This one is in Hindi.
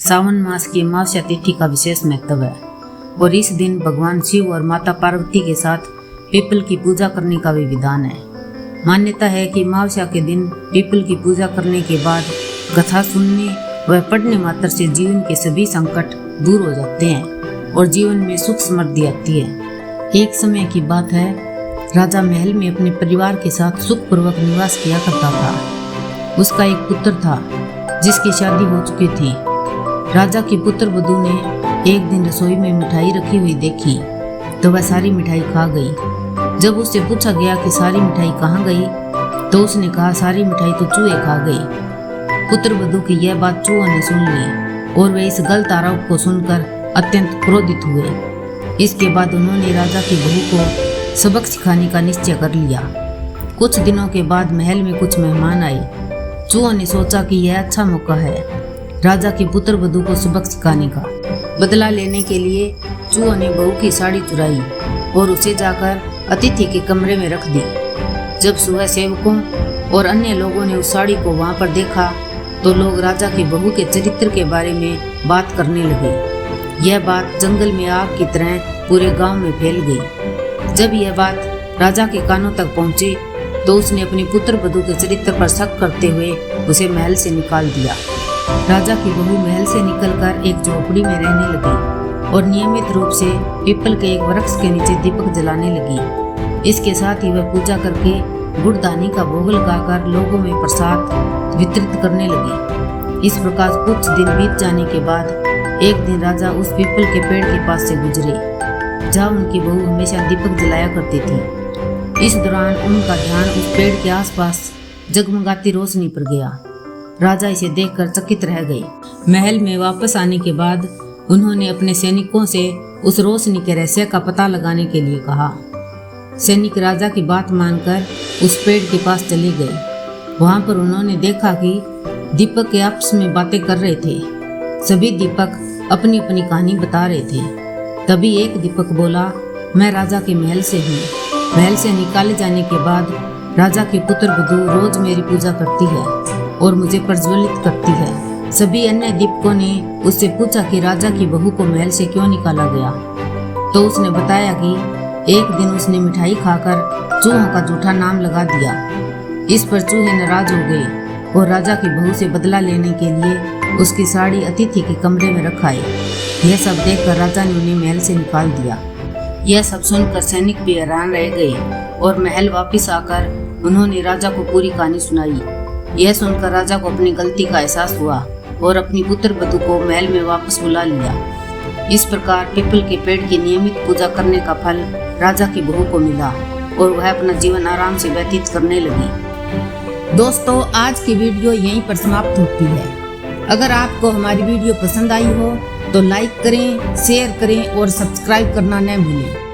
सावन मास की अमावस्या तिथि का विशेष महत्व है और इस दिन भगवान शिव और माता पार्वती के साथ पीपल की पूजा करने का भी विधान है। मान्यता है कि अमावस्या के दिन पीपल की पूजा करने के बाद कथा सुनने व पढ़ने मात्र से जीवन के सभी संकट दूर हो जाते हैं और जीवन में सुख समृद्धि आती है। एक समय की बात है, राजा महल में अपने परिवार के साथ सुखपूर्वक निवास किया करता था। उसका एक पुत्र था जिसकी शादी हो चुकी थी। राजा की पुत्र वधू ने एक दिन रसोई में मिठाई रखी हुई देखी तो वह सारी मिठाई खा गई। जब उससे पूछा गया कि सारी मिठाई कहाँ गई तो उसने कहा, सारी मिठाई तो चूहे खा गई। पुत्र वधू की यह बात चूहों ने सुन ली और वे इस गलत आरोप को सुनकर अत्यंत क्रोधित हुए। इसके बाद उन्होंने राजा की बहू को सबक सिखाने का निश्चय कर लिया। कुछ दिनों के बाद महल में कुछ मेहमान आए। चूहों ने सोचा कि यह अच्छा मौका है राजा की पुत्र वधू को सबक सिखाने का। बदला लेने के लिए चूहों ने बहू की साड़ी चुराई और उसे जाकर अतिथि के कमरे में रख दी। जब सुबह सेवकों और अन्य लोगों ने उस साड़ी को वहां पर देखा तो लोग राजा की बहू के चरित्र के बारे में बात करने लगे। यह बात जंगल में आग की तरह पूरे गांव में फैल गई। जब यह बात राजा के कानों तक पहुंची तो उसने अपनी पुत्र वधू के चरित्र पर शक करते हुए उसे महल से निकाल दिया। राजा की बहू महल से निकलकर एक झोपड़ी में रहने लगी और नियमित रूप से पीपल के एक वृक्ष के नीचे दीपक जलाने लगी। इसके साथ ही वह पूजा करके गुड़दानी का भोग लगाकर लोगों में प्रसाद वितरित करने लगी। इस प्रकार कुछ दिन बीत जाने के बाद एक दिन राजा उस पीपल के पेड़ के पास से गुजरे जहाँ उनकी बहू हमेशा दीपक जलाया करती थी। इस दौरान उनका ध्यान उस पेड़ के आसपास जगमगाती रोशनी पर गया। राजा इसे देखकर चकित रह गए। महल में वापस आने के बाद उन्होंने अपने सैनिकों से उस रोशनी के रहस्य का पता लगाने के लिए कहा। सैनिक राजा की बात मानकर उस पेड़ के पास चले गए। वहां पर उन्होंने देखा कि दीपक के आपस में बातें कर रहे थे। सभी दीपक अपनी अपनी कहानी बता रहे थे। तभी एक दीपक बोला, मैं राजा के महल से हूँ। महल से निकाले जाने के बाद राजा की पुत्र वधू रोज मेरी पूजा करती है और मुझे प्रज्वलित करती है। सभी अन्य दीपकों ने उससे पूछा कि राजा की बहू को महल से क्यों निकाला गया। तो उसने बताया कि एक दिन उसने मिठाई खाकर चूहों का झूठा नाम लगा दिया। इस पर चूहे नाराज हो गए और राजा की बहू से बदला लेने के लिए उसकी साड़ी अतिथि के कमरे में रखाए। यह सब देखकर राजा ने उन्हें महल से निकाल दिया। यह सब सुनकर सैनिक भी हैरान रह गए और महल वापस आकर उन्होंने राजा को पूरी कहानी सुनाई। यह सुनकर राजा को अपनी गलती का एहसास हुआ और अपनी पुत्र वधू को महल में वापस बुला लिया। इस प्रकार पीपल के पेड़ की नियमित पूजा करने का फल राजा की बहू को मिला और वह अपना जीवन आराम से व्यतीत करने लगी। दोस्तों, आज की वीडियो यहीं पर समाप्त होती है। अगर आपको हमारी वीडियो पसंद आई हो तो लाइक करें, शेयर करें और सब्सक्राइब करना न भूलें।